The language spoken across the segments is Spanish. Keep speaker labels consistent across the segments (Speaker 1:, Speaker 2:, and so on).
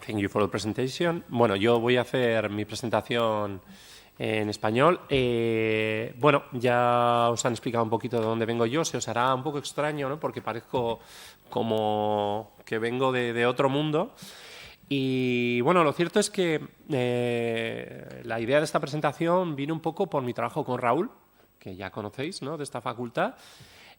Speaker 1: Thank you for the presentation. Bueno, yo voy a hacer mi presentación en español. Bueno, ya os han explicado un poquito de dónde vengo yo. Se os hará un poco extraño, ¿no? Porque parezco como que vengo de otro mundo. Y bueno, lo cierto es que la idea de esta presentación vino un poco por mi trabajo con Raúl, que ya conocéis, ¿no?, de esta facultad.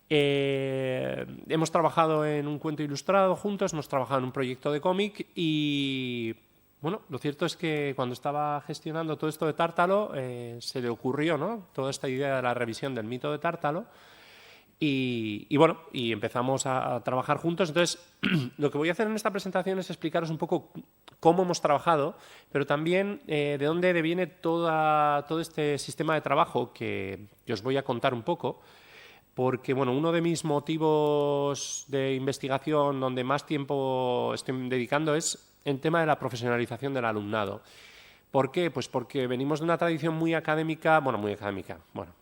Speaker 1: Hemos trabajado en un cuento ilustrado juntos, hemos trabajado en un proyecto de cómic y, bueno, lo cierto es que cuando estaba gestionando todo esto de Tártalo se le ocurrió, ¿no?, toda esta idea de la revisión del mito de Tártalo y bueno, y empezamos a trabajar juntos. Entonces, lo que voy a hacer en esta presentación es explicaros un poco cómo hemos trabajado, pero también de dónde deviene todo este sistema de trabajo que os voy a contar un poco. Porque, bueno, uno de mis motivos de investigación donde más tiempo estoy dedicando es el tema de la profesionalización del alumnado. ¿Por qué? Pues porque venimos de una tradición muy académica, bueno,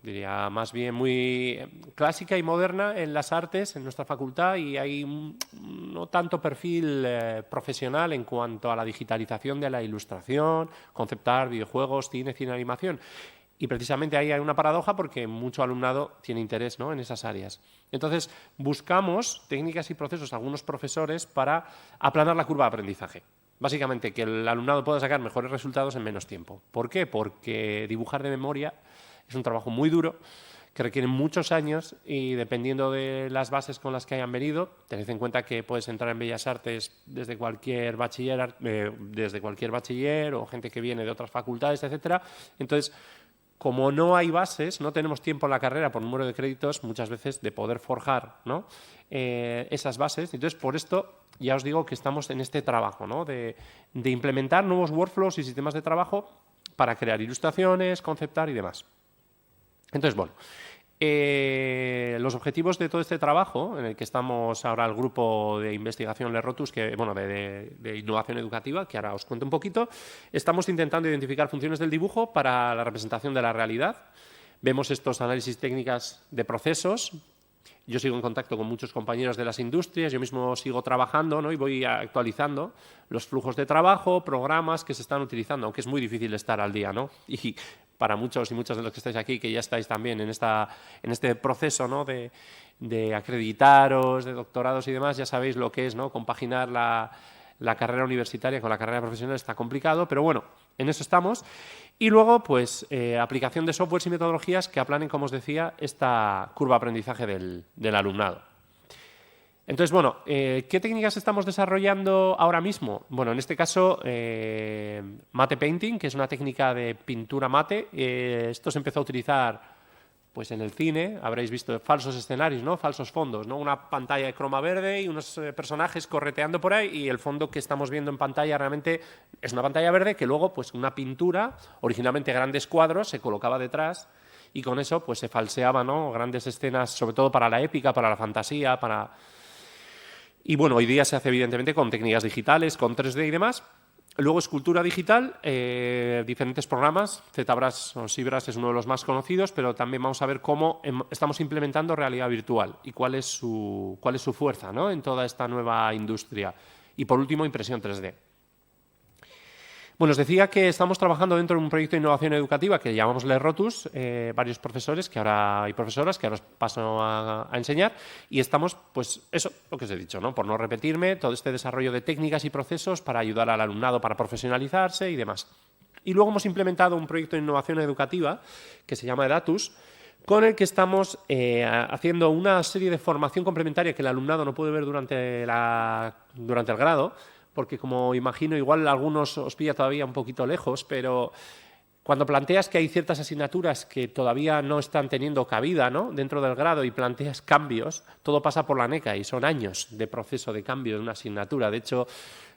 Speaker 1: diría más bien muy clásica y moderna en las artes, en nuestra facultad, y hay no tanto perfil profesional en cuanto a la digitalización de la ilustración, conceptar videojuegos, cine, animación. Y precisamente ahí hay una paradoja porque mucho alumnado tiene interés, ¿no?, en esas áreas. Entonces, buscamos técnicas y procesos, algunos profesores, para aplanar la curva de aprendizaje. Básicamente, que el alumnado pueda sacar mejores resultados en menos tiempo. ¿Por qué? Porque dibujar de memoria es un trabajo muy duro, que requiere muchos años y dependiendo de las bases con las que hayan venido, tened en cuenta que puedes entrar en Bellas Artes desde cualquier bachiller o gente que viene de otras facultades, etcétera. Entonces, como no hay bases, no tenemos tiempo en la carrera por número de créditos muchas veces de poder forjar, ¿no?, esas bases. Entonces, por esto ya os digo que estamos en este trabajo, ¿no?, de implementar nuevos workflows y sistemas de trabajo para crear ilustraciones, conceptar y demás. Entonces, bueno, los objetivos de todo este trabajo, en el que estamos ahora el grupo de investigación Lerrotus, de innovación educativa, que ahora os cuento un poquito, estamos intentando identificar funciones del dibujo para la representación de la realidad. Vemos estos análisis técnicas de procesos. Yo sigo en contacto con muchos compañeros de las industrias, yo mismo sigo trabajando, ¿no?, y voy actualizando los flujos de trabajo, programas que se están utilizando, aunque es muy difícil estar al día, ¿no? Y para muchos y muchas de los que estáis aquí, que ya estáis también en este proceso, ¿no?, de acreditaros, de doctorados y demás, ya sabéis lo que es, ¿no?, compaginar la carrera universitaria con la carrera profesional. Está complicado, pero bueno, en eso estamos. Y luego, pues, aplicación de softwares y metodologías que aplanen, como os decía, esta curva de aprendizaje del alumnado. Entonces, bueno, ¿qué técnicas estamos desarrollando ahora mismo? Bueno, en este caso, mate painting, que es una técnica de pintura mate. Esto se empezó a utilizar pues en el cine, habréis visto falsos escenarios, ¿no?, falsos fondos, ¿no?, una pantalla de croma verde y unos personajes correteando por ahí y el fondo que estamos viendo en pantalla realmente es una pantalla verde que luego, pues una pintura, originalmente grandes cuadros, se colocaba detrás y con eso pues se falseaba, ¿no?, grandes escenas, sobre todo para la épica, para la fantasía, Y bueno, hoy día se hace evidentemente con técnicas digitales, con 3D y demás. Luego, escultura digital, diferentes programas. ZBrush o ZBrush es uno de los más conocidos, pero también vamos a ver cómo estamos implementando realidad virtual y cuál es su fuerza, ¿no?, en toda esta nueva industria. Y por último, impresión 3D. Bueno, os decía que estamos trabajando dentro de un proyecto de innovación educativa que llamamos Lerrotus, varios profesores y profesoras que ahora os paso a enseñar, y estamos, pues eso, lo que os he dicho, ¿no?, por no repetirme, todo este desarrollo de técnicas y procesos para ayudar al alumnado para profesionalizarse y demás. Y luego hemos implementado un proyecto de innovación educativa que se llama Edatus, con el que estamos haciendo una serie de formación complementaria que el alumnado no puede ver durante el grado, porque como imagino, igual a algunos os pilla todavía un poquito lejos, pero cuando planteas que hay ciertas asignaturas que todavía no están teniendo cabida, ¿no?, dentro del grado y planteas cambios, todo pasa por la NECA y son años de proceso de cambio de una asignatura. De hecho,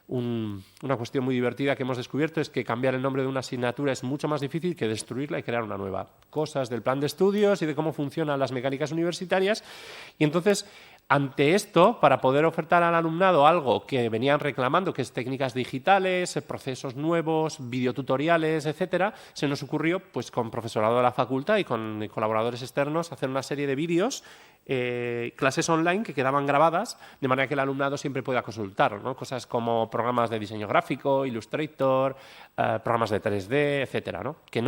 Speaker 1: una cuestión muy divertida que hemos descubierto es que cambiar el nombre de una asignatura es mucho más difícil que destruirla y crear una nueva. Cosas del plan de estudios y de cómo funcionan las mecánicas universitarias. Y entonces Ante esto, para poder ofertar al alumnado algo que venían reclamando, que es técnicas digitales, procesos nuevos, videotutoriales, etcétera, se nos ocurrió, pues con profesorado de la facultad y con colaboradores externos, hacer una serie de vídeos, clases online que quedaban grabadas, de manera que el alumnado siempre pueda consultar, ¿no? Cosas como programas de diseño gráfico, Illustrator, programas de 3D, etcétera, ¿no? Que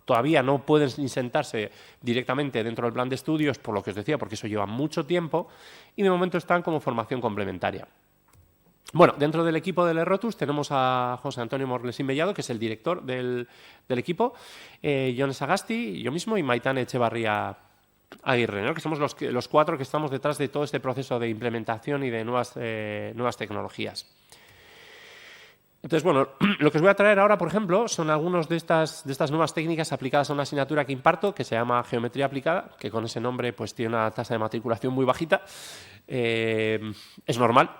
Speaker 1: todavía no pueden ni sentarse directamente dentro del plan de estudios, por lo que os decía, porque eso lleva mucho tiempo, y de momento están como formación complementaria. Bueno, dentro del equipo del Errotus tenemos a José Antonio Morlesín Mellado, que es el director del equipo, Jon Sagasti, yo mismo, y Maitane Echevarría Aguirre, ¿no? Que somos los 4 que estamos detrás de todo este proceso de implementación y de nuevas tecnologías. Entonces, bueno, lo que os voy a traer ahora, por ejemplo, son algunas de estas nuevas técnicas aplicadas a una asignatura que imparto, que se llama Geometría Aplicada, que con ese nombre pues tiene una tasa de matriculación muy bajita. Es normal,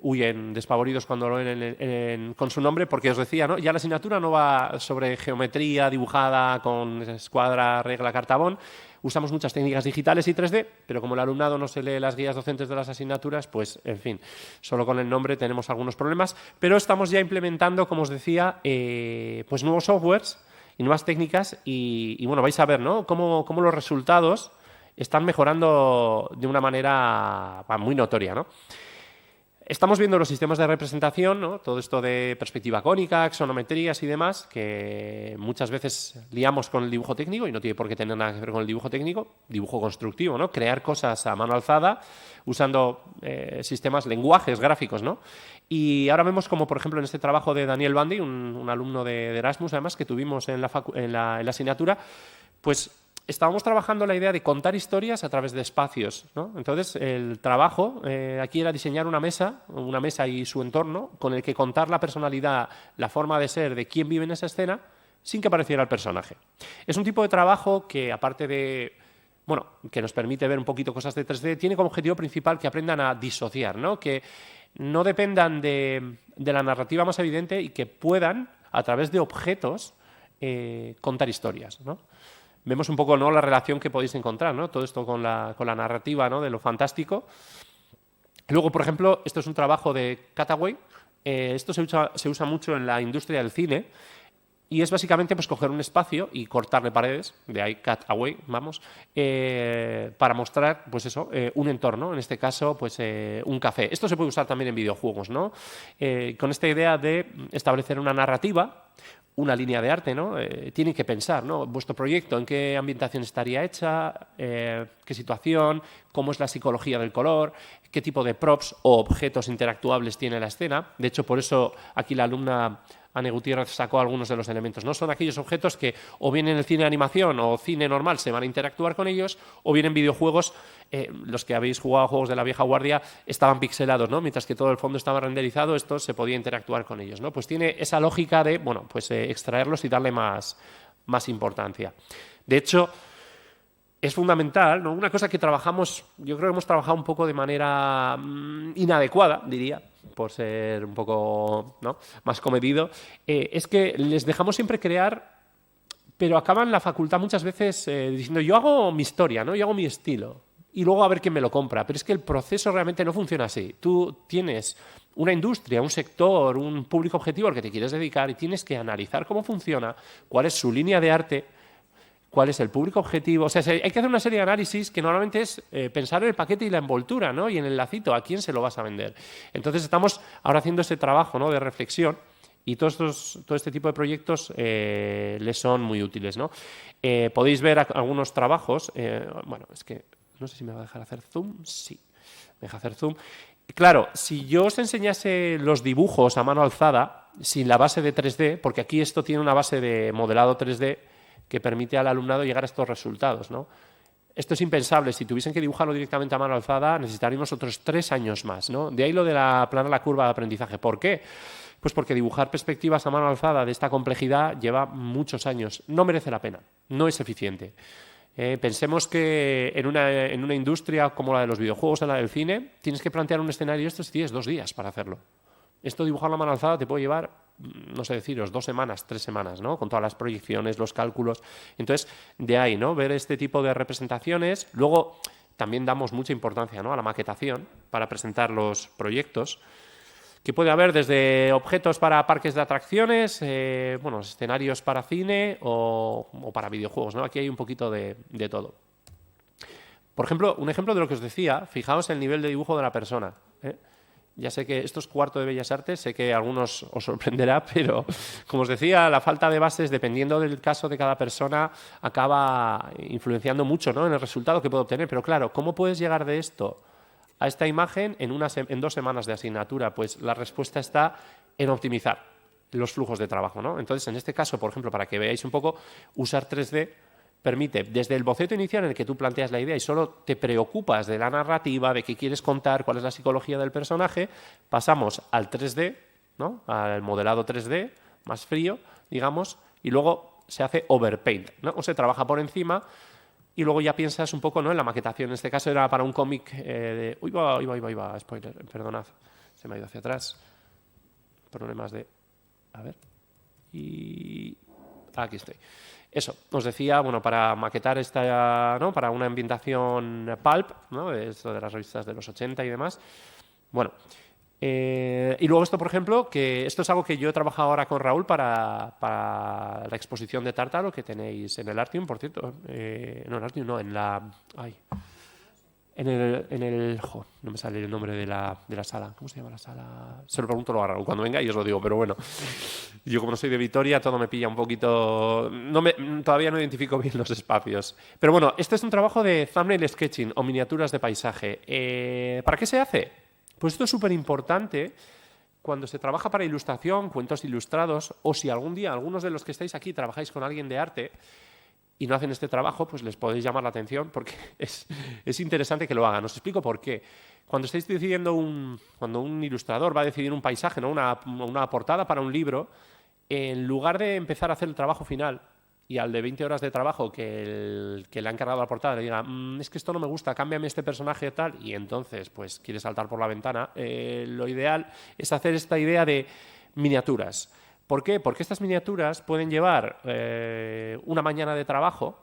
Speaker 1: huyen despavoridos cuando lo ven con su nombre, porque os decía, ¿no? Ya la asignatura no va sobre geometría dibujada con escuadra, regla, cartabón. Usamos muchas técnicas digitales y 3D, pero como el alumnado no se lee las guías docentes de las asignaturas, pues, en fin, solo con el nombre tenemos algunos problemas, pero estamos ya implementando, como os decía, pues nuevos softwares y nuevas técnicas y bueno, vais a ver, ¿no? Cómo los resultados están mejorando de una manera muy notoria, ¿no? Estamos viendo los sistemas de representación, ¿no? Todo esto de perspectiva cónica, axonometrías y demás, que muchas veces liamos con el dibujo técnico y no tiene por qué tener nada que ver con el dibujo técnico, dibujo constructivo, ¿no? Crear cosas a mano alzada usando sistemas, lenguajes gráficos, ¿no? Y ahora vemos como, por ejemplo, en este trabajo de Daniel Bandi, un alumno de Erasmus, además, que tuvimos en la asignatura, pues estábamos trabajando la idea de contar historias a través de espacios, ¿no? Entonces, el trabajo aquí era diseñar una mesa y su entorno con el que contar la personalidad, la forma de ser de quién vive en esa escena sin que apareciera el personaje. Es un tipo de trabajo que, aparte de, bueno, que nos permite ver un poquito cosas de 3D, tiene como objetivo principal que aprendan a disociar, ¿no? Que no dependan de la narrativa más evidente y que puedan, a través de objetos, contar historias, ¿no? Vemos un poco, ¿no?, la relación que podéis encontrar, ¿no? Todo esto con la narrativa, ¿no?, de lo fantástico. Luego, por ejemplo, esto es un trabajo de cutaway. Esto se usa mucho en la industria del cine y es básicamente pues coger un espacio y cortarle paredes, de ahí cutaway, vamos, para mostrar pues eso, un entorno, en este caso pues un café. Esto se puede usar también en videojuegos, ¿no? Con esta idea de establecer una narrativa, una línea de arte, ¿no? Tienen que pensar, ¿no? Vuestro proyecto, en qué ambientación estaría hecha, qué situación, cómo es la psicología del color, qué tipo de props o objetos interactuables tiene la escena. De hecho, por eso aquí la alumna Ane Gutiérrez sacó algunos de los elementos, ¿no? Son aquellos objetos que o bien en el cine de animación o cine normal se van a interactuar con ellos, o bien en videojuegos, los que habéis jugado a juegos de la vieja guardia estaban pixelados, ¿no? Mientras que todo el fondo estaba renderizado, esto se podía interactuar con ellos, ¿no? Pues tiene esa lógica de, bueno, pues extraerlos y darle más importancia. De hecho, es fundamental, ¿no? Una cosa que trabajamos, yo creo que hemos trabajado un poco de manera inadecuada, diría, por ser un poco, ¿no?, más comedido, es que les dejamos siempre crear, pero acaban la facultad muchas veces diciendo yo hago mi historia, ¿no? Yo hago mi estilo y luego a ver quién me lo compra. Pero es que el proceso realmente no funciona así. Tú tienes una industria, un sector, un público objetivo al que te quieres dedicar y tienes que analizar cómo funciona, cuál es su línea de arte, cuál es el público objetivo. O sea, hay que hacer una serie de análisis que normalmente es pensar en el paquete y la envoltura, ¿no? Y en el lacito, a quién se lo vas a vender. Entonces estamos ahora haciendo ese trabajo, ¿no?, de reflexión y todo este tipo de proyectos les son muy útiles, ¿no? Podéis ver algunos trabajos. Bueno, es que no sé si me va a dejar hacer zoom. Sí, me deja hacer zoom. Claro, si yo os enseñase los dibujos a mano alzada sin la base de 3D, porque aquí esto tiene una base de modelado 3D que permite al alumnado llegar a estos resultados, ¿no? Esto es impensable. Si tuviesen que dibujarlo directamente a mano alzada, necesitaríamos otros 3 años más, ¿no? De ahí lo de aplanar la curva de aprendizaje. ¿Por qué? Pues porque dibujar perspectivas a mano alzada de esta complejidad lleva muchos años. No merece la pena, no es eficiente. Pensemos que en una industria como la de los videojuegos o la del cine, tienes que plantear un escenario estos y tienes 2 días para hacerlo. Esto, dibujarlo a mano alzada, te puede llevar, no sé deciros, 2 semanas, 3 semanas, ¿no? Con todas las proyecciones, los cálculos. Entonces, de ahí, ¿no?, ver este tipo de representaciones. Luego, también damos mucha importancia, ¿no?, a la maquetación para presentar los proyectos, que puede haber desde objetos para parques de atracciones, bueno, escenarios para cine o para videojuegos, ¿no? Aquí hay un poquito de todo. Por ejemplo, un ejemplo de lo que os decía, fijaos el nivel de dibujo de la persona, ¿eh? Ya sé que esto es cuarto de Bellas Artes, sé que a algunos os sorprenderá, pero como os decía, la falta de bases, dependiendo del caso de cada persona, acaba influenciando mucho, ¿no?, en el resultado que puede obtener. Pero claro, ¿cómo puedes llegar de esto a esta imagen en 2 semanas de asignatura? Pues la respuesta está en optimizar los flujos de trabajo, ¿no? Entonces, en este caso, por ejemplo, para que veáis un poco, usar 3D permite, desde el boceto inicial en el que tú planteas la idea y solo te preocupas de la narrativa, de qué quieres contar, cuál es la psicología del personaje, pasamos al 3D, ¿no?, al modelado 3D, más frío, digamos, y luego se hace overpaint, ¿no?, o se trabaja por encima y luego ya piensas un poco, ¿no?, en la maquetación. En este caso era para un cómic de... Uy, va, spoiler, perdonad, se me ha ido hacia atrás. Problemas de... A ver. Y... Aquí estoy. Eso, os decía, bueno, para maquetar esta, ¿no?, para una ambientación pulp, ¿no?, esto de las revistas de los 80 y demás. Bueno, y luego esto, por ejemplo, que esto es algo que yo he trabajado ahora con Raúl para la exposición de Tártalo que tenéis en el Artium, por cierto. No, en el Artium no, en la... Ay, no me sale el nombre de la sala. ¿Cómo se llama la sala? Se lo pregunto luego a Raúl cuando venga y os lo digo, pero bueno. Yo, como no soy de Vitoria, todo me pilla un poquito... Todavía no identifico bien los espacios. Pero bueno, este es un trabajo de thumbnail sketching o miniaturas de paisaje. ¿Para qué se hace? Pues esto es súper importante cuando se trabaja para ilustración, cuentos ilustrados, o si algún día algunos de los que estáis aquí trabajáis con alguien de arte y no hacen este trabajo, pues les podéis llamar la atención porque es interesante que lo hagan. Os explico por qué. Cuando estáis decidiendo cuando un ilustrador va a decidir un paisaje, ¿no?, una portada para un libro, en lugar de empezar a hacer el trabajo final y al de 20 horas de trabajo que le ha encargado la portada le diga, es que esto no me gusta, cámbiame este personaje tal, y entonces pues quiere saltar por la ventana, lo ideal es hacer esta idea de miniaturas. ¿Por qué? Porque estas miniaturas pueden llevar una mañana de trabajo,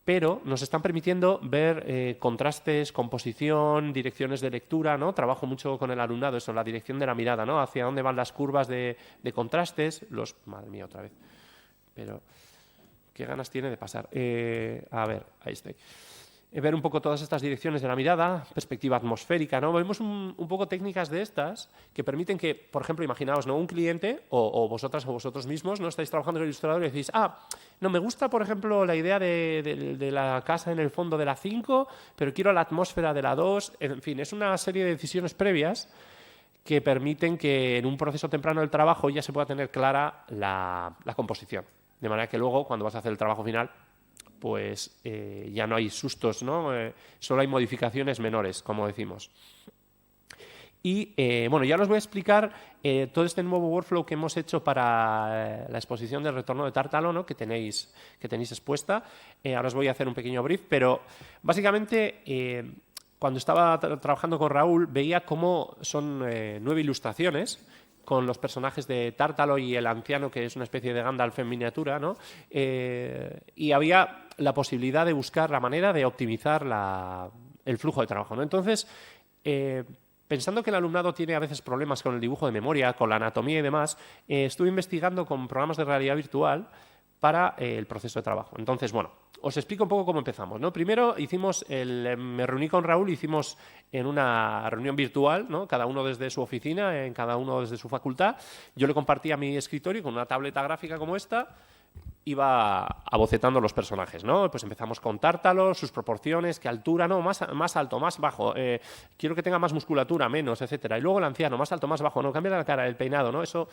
Speaker 1: pero nos están permitiendo ver contrastes, composición, direcciones de lectura, ¿no? Trabajo mucho con el alumnado, eso, la dirección de la mirada, ¿no? Hacia dónde van las curvas de contrastes. Madre mía, otra vez. Pero qué ganas tiene de pasar. A ver, ahí estoy. Ver un poco todas estas direcciones de la mirada, perspectiva atmosférica, ¿no? Vemos un poco técnicas de estas que permiten que, por ejemplo, imaginaos, ¿no?, un cliente o vosotras o vosotros mismos, ¿no?, estáis trabajando en el ilustrador y decís, no, me gusta, por ejemplo, la idea de la casa en el fondo de la 5, pero quiero la atmósfera de la 2. En fin, es una serie de decisiones previas que permiten que en un proceso temprano del trabajo ya se pueda tener clara la composición. De manera que luego, cuando vas a hacer el trabajo final, pues ya no hay sustos, ¿no? Solo hay modificaciones menores, como decimos. Y bueno, ya os voy a explicar todo este nuevo workflow que hemos hecho para la exposición del retorno de Tártalo, ¿no?, que tenéis expuesta. Ahora os voy a hacer un pequeño brief, pero básicamente cuando estaba trabajando con Raúl veía cómo son 9 ilustraciones con los personajes de Tártalo y el anciano, que es una especie de Gandalf en miniatura, ¿no? Y había la posibilidad de buscar la manera de optimizar el flujo de trabajo, ¿no? Entonces, pensando que el alumnado tiene a veces problemas con el dibujo de memoria, con la anatomía y demás, estuve investigando con programas de realidad virtual para el proceso de trabajo. Entonces, bueno, os explico un poco cómo empezamos, ¿no? Primero me reuní con Raúl, hicimos en una reunión virtual, ¿no?, cada uno desde su oficina, cada uno desde su facultad. Yo le compartía mi escritorio con una tableta gráfica como esta, iba abocetando los personajes, ¿no? Pues empezamos con Tártalo, sus proporciones, qué altura, ¿no? Más alto, más bajo, quiero que tenga más musculatura, menos, etcétera. Y luego el anciano, más alto, más bajo, ¿no? Cambia la cara, el peinado, ¿no? Eso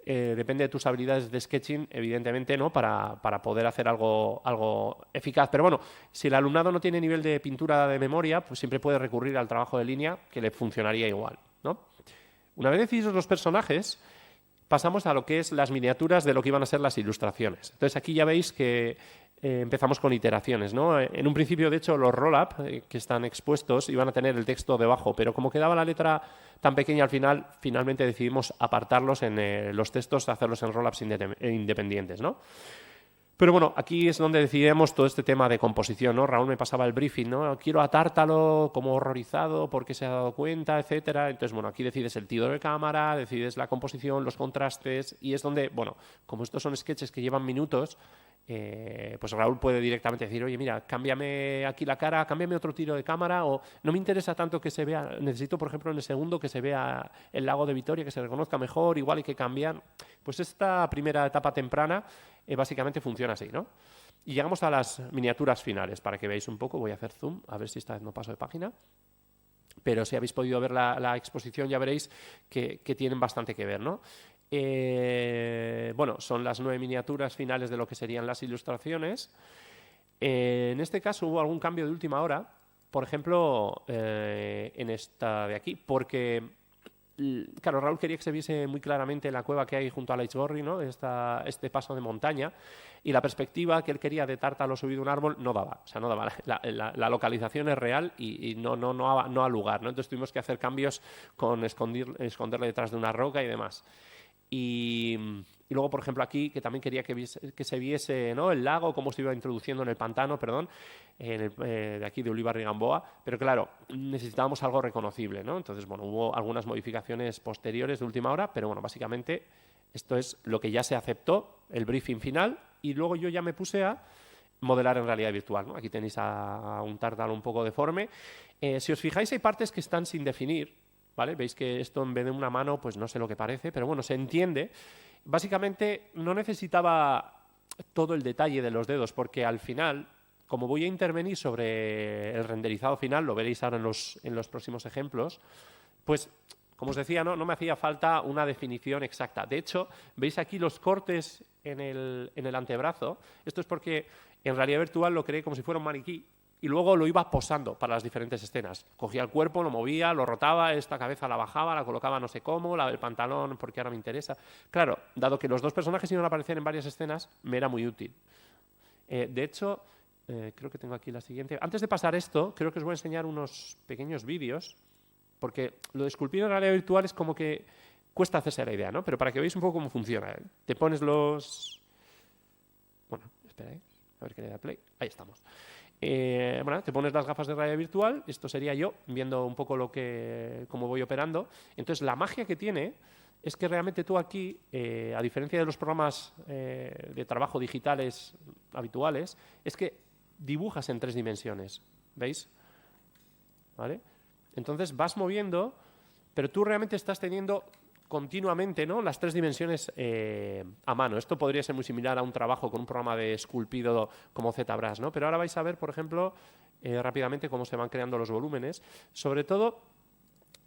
Speaker 1: depende de tus habilidades de sketching, evidentemente, ¿no?, para poder hacer algo eficaz. Pero bueno, si el alumnado no tiene nivel de pintura de memoria, pues siempre puede recurrir al trabajo de línea, que le funcionaría igual, ¿no? Una vez decididos los personajes, pasamos a lo que es las miniaturas de lo que iban a ser las ilustraciones. Entonces, aquí ya veis que empezamos con iteraciones, ¿no? En un principio, de hecho, los roll-up que están expuestos iban a tener el texto debajo, pero como quedaba la letra tan pequeña al final, finalmente decidimos apartarlos en los textos, hacerlos en roll-ups independientes, ¿no? Pero bueno, aquí es donde decidimos todo este tema de composición, ¿no? Raúl me pasaba el briefing, ¿no? Quiero a Tártalo como horrorizado porque se ha dado cuenta, etcétera. Entonces, bueno, aquí decides el tiro de cámara, decides la composición, los contrastes y es donde, bueno, como estos son sketches que llevan minutos, pues Raúl puede directamente decir, oye, mira, cámbiame aquí la cara, cámbiame otro tiro de cámara o no me interesa tanto que se vea, necesito, por ejemplo, en el segundo que se vea el lago de Vitoria, que se reconozca mejor, igual hay que cambiar. Pues esta primera etapa temprana básicamente funciona así, ¿no? Y llegamos a las miniaturas finales, para que veáis un poco, voy a hacer zoom, a ver si esta vez no paso de página. Pero si habéis podido ver la exposición ya veréis que tienen bastante que ver, ¿no? Bueno, son las 9 miniaturas finales de lo que serían las ilustraciones. En este caso hubo algún cambio de última hora, por ejemplo, en esta de aquí, porque, claro, Raúl quería que se viese muy claramente la cueva que hay junto a la Ichgorri, ¿no? Este paso de montaña, y la perspectiva que él quería de Tártalo subido a un árbol no daba, o sea, no daba. La localización es real y no ha lugar, ¿no? Entonces tuvimos que hacer cambios con esconderle detrás de una roca y demás. Y luego, por ejemplo, aquí, que también quería que se viese, ¿no? El lago, cómo se iba introduciendo en el pantano, perdón, de aquí de Ullíbar y Gamboa. Pero claro, necesitábamos algo reconocible, ¿no? Entonces, bueno, hubo algunas modificaciones posteriores de última hora, pero bueno, básicamente esto es lo que ya se aceptó, el briefing final, y luego yo ya me puse a modelar en realidad virtual, ¿no? Aquí tenéis a un Tártalo un poco deforme. Si os fijáis, hay partes que están sin definir, ¿vale? Veis que esto en vez de una mano, pues no sé lo que parece, pero bueno, se entiende. Básicamente no necesitaba todo el detalle de los dedos, porque al final, como voy a intervenir sobre el renderizado final, lo veréis ahora en los próximos ejemplos, pues, como os decía, no me hacía falta una definición exacta. De hecho, veis aquí los cortes en el antebrazo. Esto es porque en realidad virtual lo creé como si fuera un maniquí, y luego lo iba posando para las diferentes escenas. Cogía el cuerpo, lo movía, lo rotaba, esta cabeza la bajaba, la colocaba no sé cómo, la del pantalón porque ahora me interesa. Claro, dado que los dos personajes iban a aparecer en varias escenas, me era muy útil. De hecho, creo que tengo aquí la siguiente. Antes de pasar esto, creo que os voy a enseñar unos pequeños vídeos, porque lo de esculpir en realidad virtual es como que cuesta hacerse la idea, ¿no? Pero para que veáis un poco cómo funciona. Te pones los... Bueno, espera, a ver que le da play. Ahí estamos. Bueno, te pones las gafas de realidad virtual, esto sería yo viendo un poco cómo voy operando. Entonces, la magia que tiene es que realmente tú aquí, a diferencia de los programas de trabajo digitales habituales, es que dibujas en 3 dimensiones, ¿veis? ¿Vale? Entonces vas moviendo, pero tú realmente estás teniendo continuamente, ¿no?, las 3 dimensiones a mano. Esto podría ser muy similar a un trabajo con un programa de esculpido como ZBrush, ¿no? Pero ahora vais a ver, por ejemplo, rápidamente cómo se van creando los volúmenes. Sobre todo,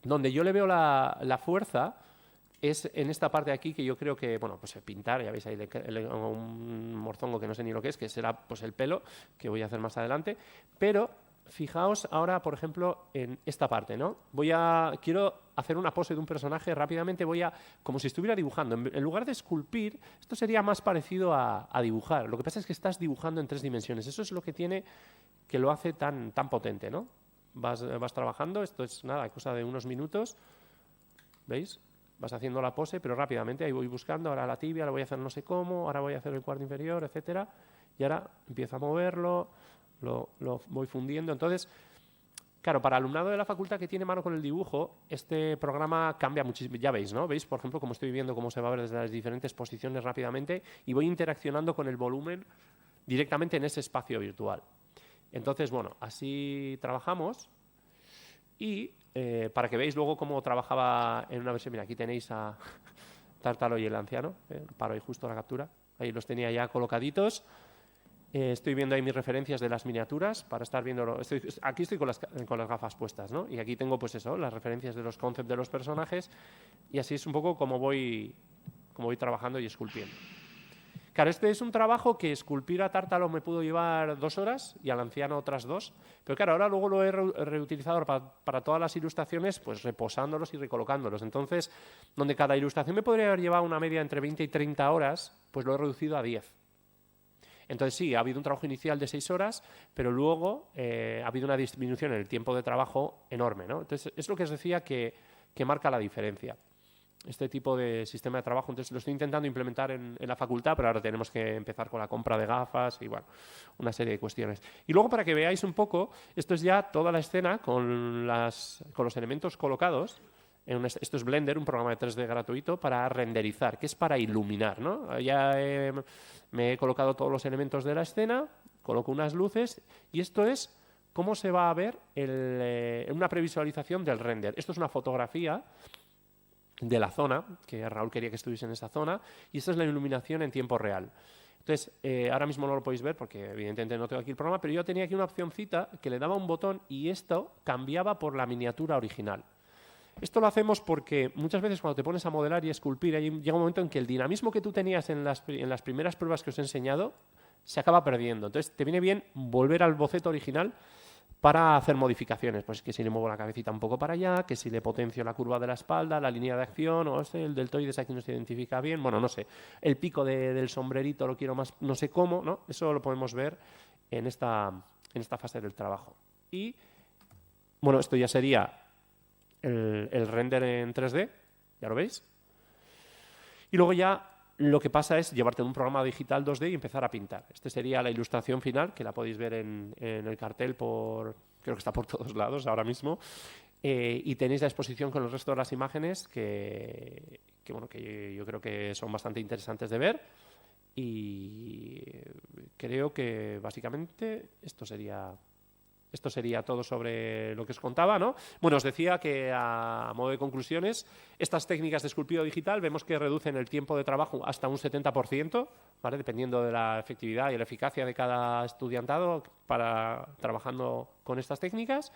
Speaker 1: donde yo le veo la fuerza es en esta parte de aquí, que yo creo que, bueno, pues pintar, ya veis ahí un morzongo que no sé ni lo que será pues el pelo, que voy a hacer más adelante, pero fijaos ahora, por ejemplo, en esta parte, ¿no? Quiero hacer una pose de un personaje, rápidamente como si estuviera dibujando. En lugar de esculpir, esto sería más parecido a dibujar. Lo que pasa es que estás dibujando en 3 dimensiones. Eso es lo que lo hace tan potente, ¿no? Vas trabajando, esto es nada, cosa de unos minutos, ¿veis? Vas haciendo la pose, pero rápidamente ahí voy buscando, ahora la tibia, ahora voy a hacer no sé cómo, ahora voy a hacer el cuarto inferior, etcétera, y ahora empiezo a moverlo, lo voy fundiendo. Entonces, claro, para alumnado de la facultad que tiene mano con el dibujo, este programa cambia muchísimo. Ya veis, ¿no? Veis, por ejemplo, cómo estoy viendo cómo se va a ver desde las diferentes posiciones rápidamente y voy interaccionando con el volumen directamente en ese espacio virtual. Entonces, bueno, así trabajamos y para que veáis luego cómo trabajaba en una versión. Mira, aquí tenéis a Tártalo y el anciano. Paro ahí justo la captura. Ahí los tenía ya colocaditos. Estoy viendo ahí mis referencias de las miniaturas para estar viendo. Aquí estoy con las gafas puestas, ¿no? Y aquí tengo, pues eso, las referencias de los conceptos de los personajes. Y así es un poco como voy trabajando y esculpiendo. Claro, este es un trabajo que esculpir a Tártalo me pudo llevar 2 horas y al anciano otras 2. Pero claro, ahora luego lo he reutilizado para todas las ilustraciones, pues reposándolos y recolocándolos. Entonces, donde cada ilustración me podría haber llevado una media entre 20 y 30 horas, pues lo he reducido a 10. Entonces sí, ha habido un trabajo inicial de 6 horas, pero luego ha habido una disminución en el tiempo de trabajo enorme, ¿no? Entonces es lo que os decía que marca la diferencia. este tipo de sistema de trabajo. Entonces lo estoy intentando implementar en la facultad, pero ahora tenemos que empezar con la compra de gafas y bueno, una serie de cuestiones. Y luego, para que veáis un poco, esto es ya toda la escena con los elementos colocados. Esto es Blender, un programa de 3D gratuito para renderizar, que es para iluminar, ¿no? Ya me he colocado todos los elementos de la escena, coloco unas luces y esto es cómo se va a ver una previsualización del render. Esto es una fotografía de la zona, que Raúl quería que estuviese en esa zona, y esta es la iluminación en tiempo real. Entonces, ahora mismo no lo podéis ver porque evidentemente no tengo aquí el programa, pero yo tenía aquí una opcioncita que le daba un botón y esto cambiaba por la miniatura original. Esto lo hacemos porque muchas veces cuando te pones a modelar y esculpir, llega un momento en que el dinamismo que tú tenías en las primeras pruebas que os he enseñado se acaba perdiendo. Entonces, te viene bien volver al boceto original para hacer modificaciones. Pues que si le muevo la cabecita un poco para allá, que si le potencio la curva de la espalda, la línea de acción, o el deltoides aquí no se identifica bien, bueno, no sé. El pico del sombrerito lo quiero más, no sé cómo, ¿no? Eso lo podemos ver en esta fase del trabajo. Y, bueno, esto ya sería el render en 3D, ya lo veis. Y luego ya lo que pasa es llevarte un programa digital 2D y empezar a pintar. Esta sería la ilustración final, que la podéis ver en el cartel, creo que está por todos lados ahora mismo. Y tenéis la exposición con el resto de las imágenes que yo creo que son bastante interesantes de ver. Y creo que básicamente esto sería todo sobre lo que os contaba, ¿no? Bueno, os decía que a modo de conclusiones, estas técnicas de esculpido digital vemos que reducen el tiempo de trabajo hasta un 70%, ¿vale? Dependiendo de la efectividad y la eficacia de cada estudiantado trabajando con estas técnicas.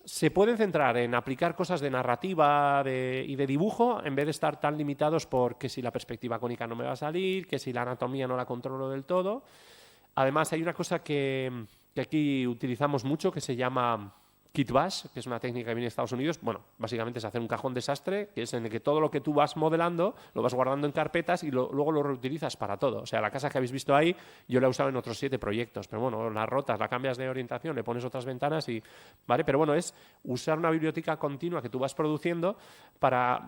Speaker 1: Se pueden centrar en aplicar cosas de narrativa y de dibujo en vez de estar tan limitados por que si la perspectiva cónica no me va a salir, que si la anatomía no la controlo del todo. Además, hay una cosa que aquí utilizamos mucho que se llama Kit Bash, que es una técnica que viene de Estados Unidos. Bueno, básicamente es hacer un cajón desastre, que es en el que todo lo que tú vas modelando lo vas guardando en carpetas y luego lo reutilizas para todo. O sea, la casa que habéis visto ahí yo la he usado en otros 7 proyectos, pero bueno, la rotas, la cambias de orientación, le pones otras ventanas y... ¿vale? Pero bueno, es usar una biblioteca continua que tú vas produciendo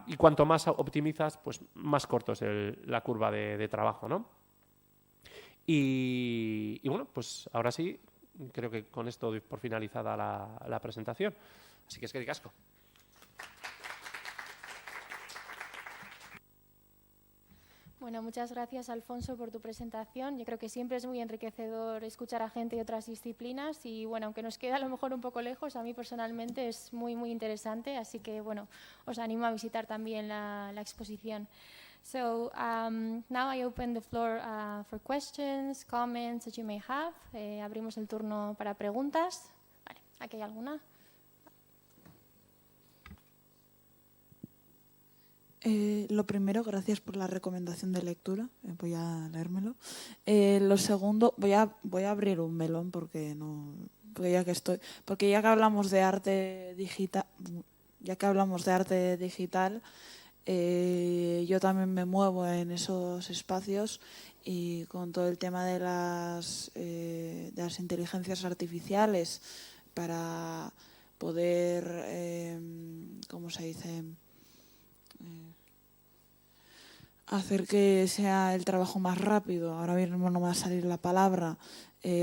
Speaker 1: y cuanto más optimizas, pues más corto es la curva de trabajo, ¿no? Y bueno, pues ahora sí, creo que con esto doy por finalizada la presentación. Así que es que casco.
Speaker 2: Bueno, muchas gracias, Alfonso, por tu presentación. Yo creo que siempre es muy enriquecedor escuchar a gente de otras disciplinas y, bueno, aunque nos queda a lo mejor un poco lejos, a mí personalmente es muy, muy interesante. Así que, bueno, os animo a visitar también la exposición. So now I open the floor for questions, comments that you may have. Abrimos el turno para preguntas. Vale, ¿aquí hay alguna?
Speaker 3: Lo primero, gracias por la recomendación de lectura. Voy a leérmelo. Lo segundo, voy a abrir un melón porque ya que hablamos de arte digital, yo también me muevo en esos espacios y con todo el tema de las inteligencias artificiales para poder, ¿cómo se dice?, hacer que sea el trabajo más rápido. Ahora mismo no me va a salir la palabra.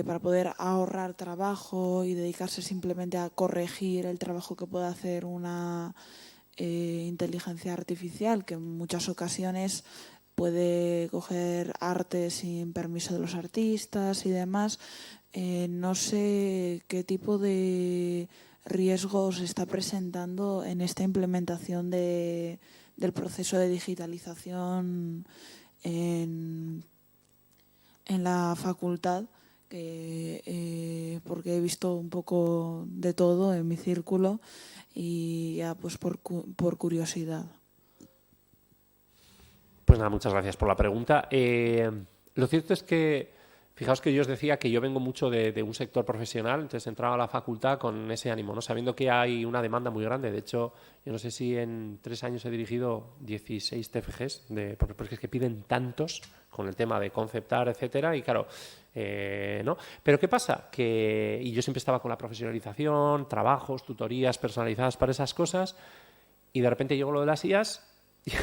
Speaker 3: Para poder ahorrar trabajo y dedicarse simplemente a corregir el trabajo que puede hacer una inteligencia artificial, que en muchas ocasiones puede coger arte sin permiso de los artistas y demás. No sé qué tipo de riesgos se está presentando en esta implementación del proceso de digitalización en la facultad, porque he visto un poco de todo en mi círculo y ya pues por curiosidad.
Speaker 1: Pues nada, muchas gracias por la pregunta. Lo cierto es que, fijaos que yo os decía que yo vengo mucho de un sector profesional, entonces entraba a la facultad con ese ánimo, ¿no? Sabiendo que hay una demanda muy grande. De hecho, yo no sé si en 3 años he dirigido 16 TFGs, porque es que piden tantos con el tema de conceptar, etcétera, y claro, ¿no? Pero ¿qué pasa? Y yo siempre estaba con la profesionalización, trabajos, tutorías personalizadas para esas cosas, y de repente llegó lo de las IAs Y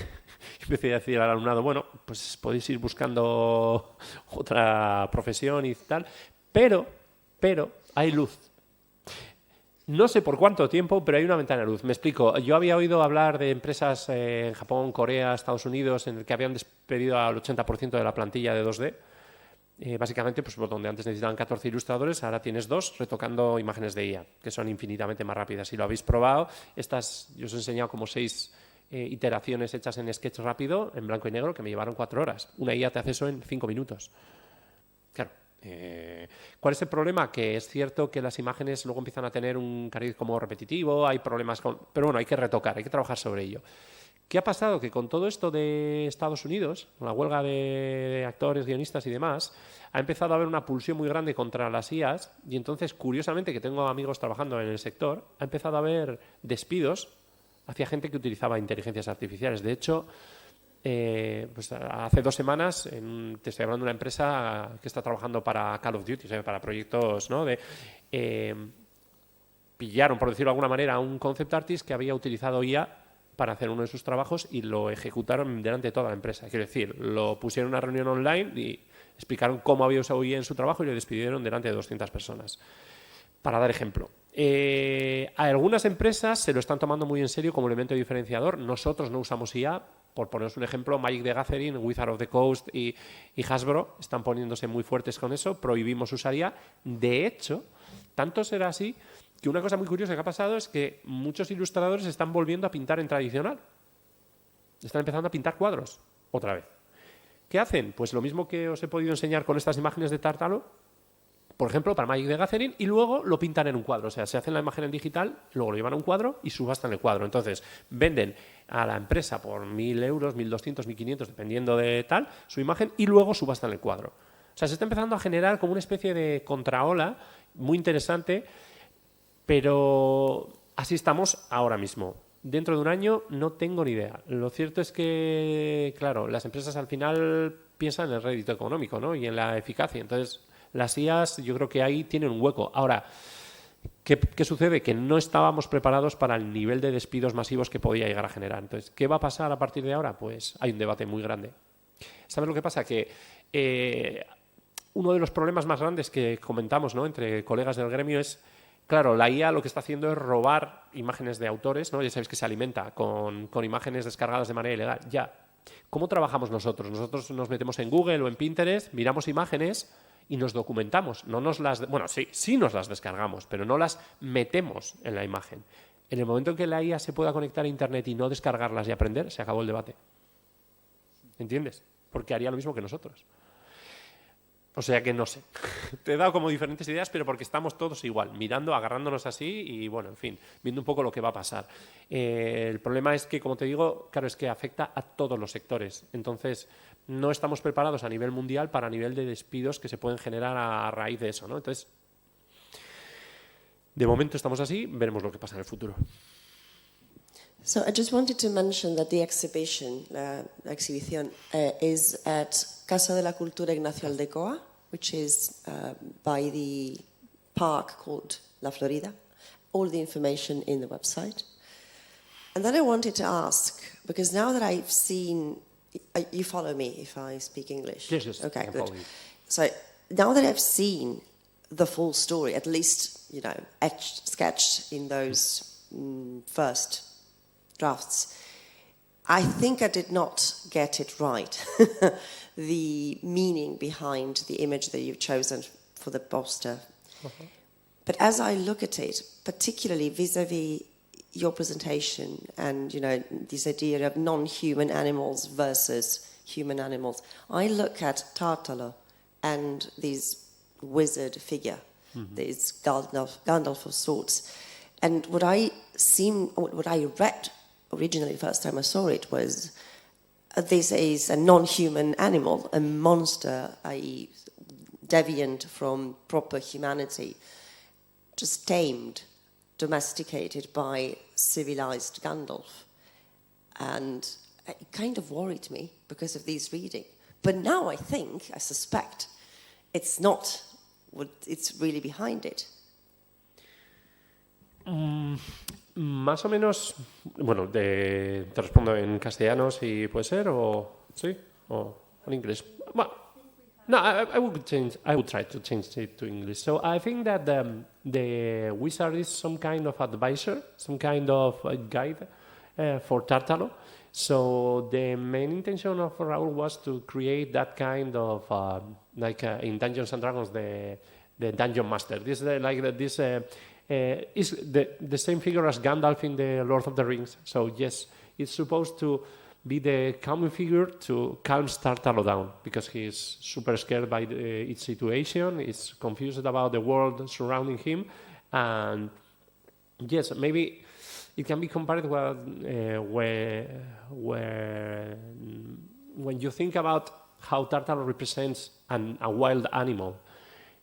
Speaker 1: empecé a decir al alumnado, bueno, pues podéis ir buscando otra profesión y tal, pero hay luz. No sé por cuánto tiempo, pero hay una ventana de luz. Me explico. Yo había oído hablar de empresas en Japón, Corea, Estados Unidos, en el que habían despedido al 80% de la plantilla de 2D. Básicamente, pues donde antes necesitaban 14 ilustradores, ahora tienes 2 retocando imágenes de IA, que son infinitamente más rápidas. Si lo habéis probado, yo os he enseñado como 6 iteraciones hechas en Sketch rápido, en blanco y negro, que me llevaron 4 horas. Una IA te hace eso en 5 minutos. Claro. ¿Cuál es el problema? Que es cierto que las imágenes luego empiezan a tener un cariz como repetitivo, hay problemas con... Pero bueno, hay que retocar, hay que trabajar sobre ello. ¿Qué ha pasado? Que con todo esto de Estados Unidos, con la huelga de actores, guionistas y demás, ha empezado a haber una pulsión muy grande contra las IAs y entonces, curiosamente, que tengo amigos trabajando en el sector, ha empezado a haber despidos hacia gente que utilizaba inteligencias artificiales. De hecho, pues hace 2 semanas, te estoy hablando de una empresa que está trabajando para Call of Duty, o sea, para proyectos, ¿no? Pillaron, por decirlo de alguna manera, a un concept artist que había utilizado IA para hacer uno de sus trabajos y lo ejecutaron delante de toda la empresa. Quiero decir, lo pusieron en una reunión online y explicaron cómo había usado IA en su trabajo y lo despidieron delante de 200 personas. Para dar ejemplo. A algunas empresas se lo están tomando muy en serio como elemento diferenciador. Nosotros no usamos IA. Por poneros un ejemplo, Magic the Gathering, Wizard of the Coast y Hasbro están poniéndose muy fuertes con eso. Prohibimos usar IA. De hecho, tanto será así que una cosa muy curiosa que ha pasado es que muchos ilustradores están volviendo a pintar en tradicional. Están empezando a pintar cuadros otra vez. ¿Qué hacen? Pues lo mismo que os he podido enseñar con estas imágenes de Tártalo, por ejemplo, para Magic the Gathering, y luego lo pintan en un cuadro. O sea, se hacen la imagen en digital, luego lo llevan a un cuadro y subastan el cuadro. Entonces, venden a la empresa por 1.000 euros, 1.200, 1.500, dependiendo de tal, su imagen, y luego subastan el cuadro. O sea, se está empezando a generar como una especie de contraola muy interesante, pero así estamos ahora mismo. Dentro de un año no tengo ni idea. Lo cierto es que, claro, las empresas al final piensan en el rédito económico, ¿no? Y en la eficacia. Entonces, las IAs yo creo que ahí tienen un hueco. Ahora, ¿qué sucede? Que no estábamos preparados para el nivel de despidos masivos que podía llegar a generar. Entonces, ¿qué va a pasar a partir de ahora? Pues hay un debate muy grande. ¿Sabes lo que pasa? Que uno de los problemas más grandes que comentamos, ¿no?, entre colegas del gremio es, claro, la IA lo que está haciendo es robar imágenes de autores, ¿no? Ya sabéis que se alimenta con imágenes descargadas de manera ilegal. Ya. ¿Cómo trabajamos nosotros? Nosotros nos metemos en Google o en Pinterest, miramos imágenes y nos documentamos. Bueno, sí nos las descargamos, pero no las metemos en la imagen. En el momento en que la IA se pueda conectar a Internet y no descargarlas y aprender, se acabó el debate. ¿Entiendes? Porque haría lo mismo que nosotros. O sea que no sé. Te he dado como diferentes ideas, pero porque estamos todos igual, mirando, agarrándonos así y, bueno, en fin, viendo un poco lo que va a pasar. El problema es que, como te digo, claro, es que afecta a todos los sectores. Entonces, no estamos preparados a nivel mundial para nivel de despidos que se pueden generar a raíz de eso, ¿no? Entonces, de momento estamos así, veremos lo que pasa en el futuro.
Speaker 4: So I just wanted to mention that the exhibition, la exhibición, is at Casa de la Cultura Ignacio Aldecoa, which is by the park called La Florida. All the information in the website. And then I wanted to ask, because now that I've seen, you follow me if I speak English?
Speaker 1: Yes.
Speaker 4: Okay, good. So now that I've seen the full story, at least, you know, sketched in those first drafts, I think I did not get it right, the meaning behind the image that you've chosen for the poster. Uh-huh. But as I look at it, particularly vis-a-vis your presentation and, you know, this idea of non-human animals versus human animals, I look at Tartalo and this wizard figure, this Gandalf of sorts, and what I read originally, the first time I saw it, was this is a non-human animal, a monster, i.e. deviant from proper humanity, just tamed, domesticated by civilized Gandalf. And it kind of worried me because of this reading. But now I suspect, it's not what it's really behind it.
Speaker 1: Más o menos, bueno, te respondo en castellano si puede ser, o sí, o en inglés. Well, no, I would change. I would try to change it to English. So I think that the wizard is some kind of advisor, some kind of guide for Tartalo. So the main intention of Raul was to create that kind of like in Dungeons and Dragons, the dungeon master. This is the same figure as Gandalf in the Lord of the Rings. So yes, it's supposed to be the calming figure to calm Tartalo down, because he's super scared by its situation, he's confused about the world surrounding him, and yes, maybe it can be compared when you think about how Tartalo represents a wild animal.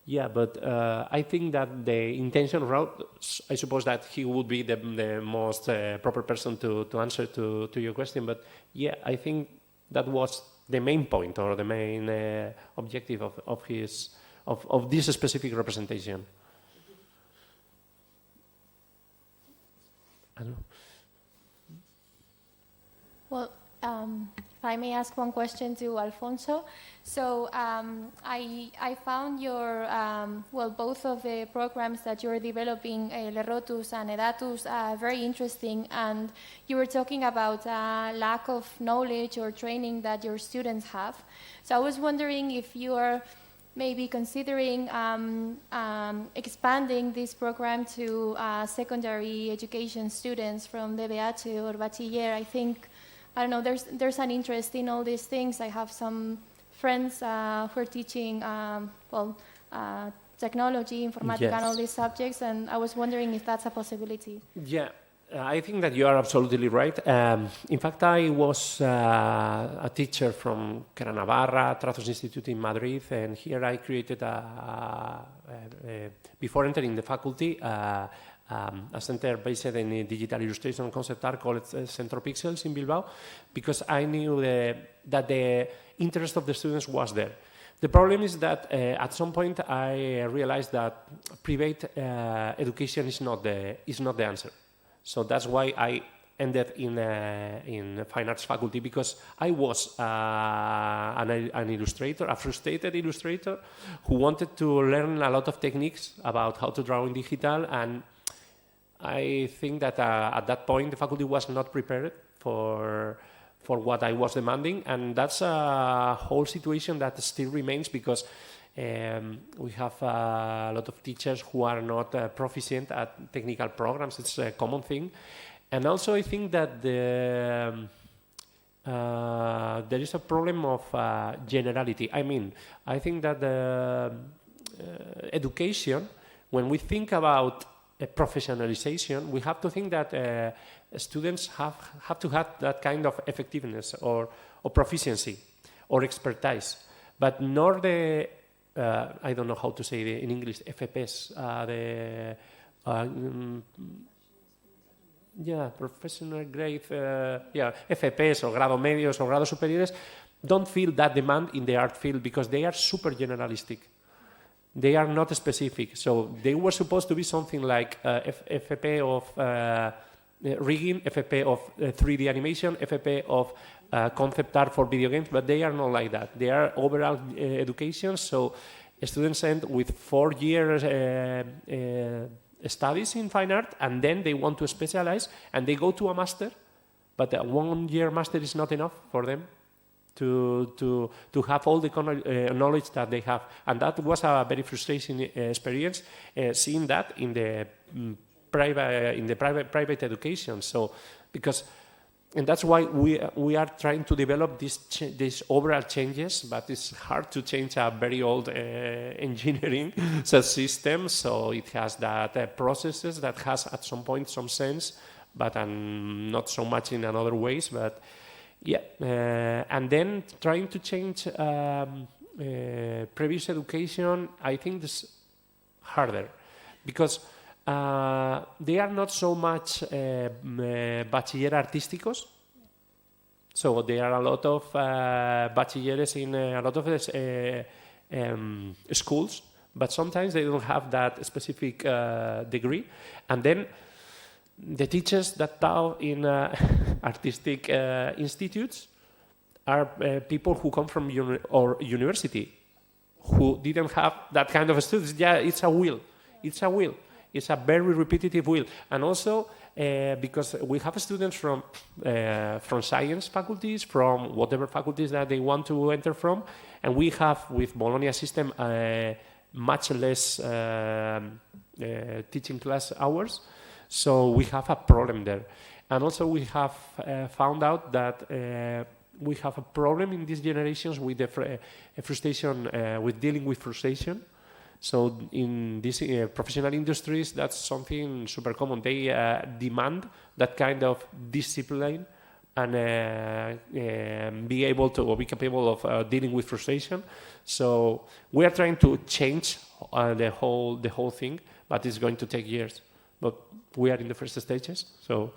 Speaker 1: Yeah, but I think that the intention route, I suppose that he would be the most proper person to answer to your question. But yeah, I think that was the main point or the main objective of this specific representation. I don't know.
Speaker 2: Well, if I may ask one question to Alfonso. So I found your, both of the programs that you're developing, Lerotus and Edatus, very interesting. And you were talking about lack of knowledge or training that your students have. So I was wondering if you are maybe considering expanding this program to secondary education students from DBH or Bachiller. I don't know, there's an interest in all these things. I have some friends who are teaching, technology, informatica,
Speaker 1: yes,
Speaker 2: and all these subjects, and I was wondering if that's a possibility.
Speaker 1: Yeah, I think that you are absolutely right. In fact, I was a teacher from Cara Navarra, Trazos Institute in Madrid, and here I created, before entering the faculty, a center based in digital illustration and concept art called Centro Pixels in Bilbao, because I knew that the interest of the students was there. The problem is that at some point I realized that private education is not the answer. So that's why I ended in fine arts faculty, because I was an illustrator, a frustrated illustrator who wanted to learn a lot of techniques about how to draw in digital, and I think that at that point the faculty was not prepared for what I was demanding, and that's a whole situation that still remains, because we have a lot of teachers who are not proficient at technical programs. It's a common thing. And also I think that there is a problem of generality. I mean, I think that the education, when we think about professionalization, we have to think that students have to have that kind of effectiveness or proficiency or expertise, but not the I don't know how to say it in English, FPs, professional grade, FPs or grado medios or grados superiores don't feel that demand in the art field, because they are super generalistic. They are not specific. So they were supposed to be something like FFP of rigging, FFP of 3D animation, FFP of concept art for video games, but they are not like that. They are overall education. So students end with 4 years studies in fine art, and then they want to specialize, and they go to a master, but a 1 year master is not enough for them to have all the knowledge that they have. And that was a very frustrating experience, seeing that in the private education. So and that's why we are trying to develop these overall changes, but it's hard to change a very old engineering system. So it has that processes that has at some point some sense, but not so much in other ways. But yeah, and then trying to change previous education, I think is harder, because they are not so much bachiller artísticos. So there are a lot of bachilleres in a lot of schools, but sometimes they don't have that specific degree. And then the teachers that taught in artistic institutes are people who come from university, who didn't have that kind of students. Yeah, it's a will. It's a will. It's a very repetitive will. And also, because we have students from science faculties, from whatever faculties that they want to enter from, and we have, with Bologna system, much less teaching class hours, so we have a problem there. And also we have found out that we have a problem in these generations with the frustration, with dealing with frustration. So in these professional industries, that's something super common. They demand that kind of discipline and be able to, or be capable of dealing with frustration. So we are trying to change the whole thing, but it's going to take years. But we are in the first stages, so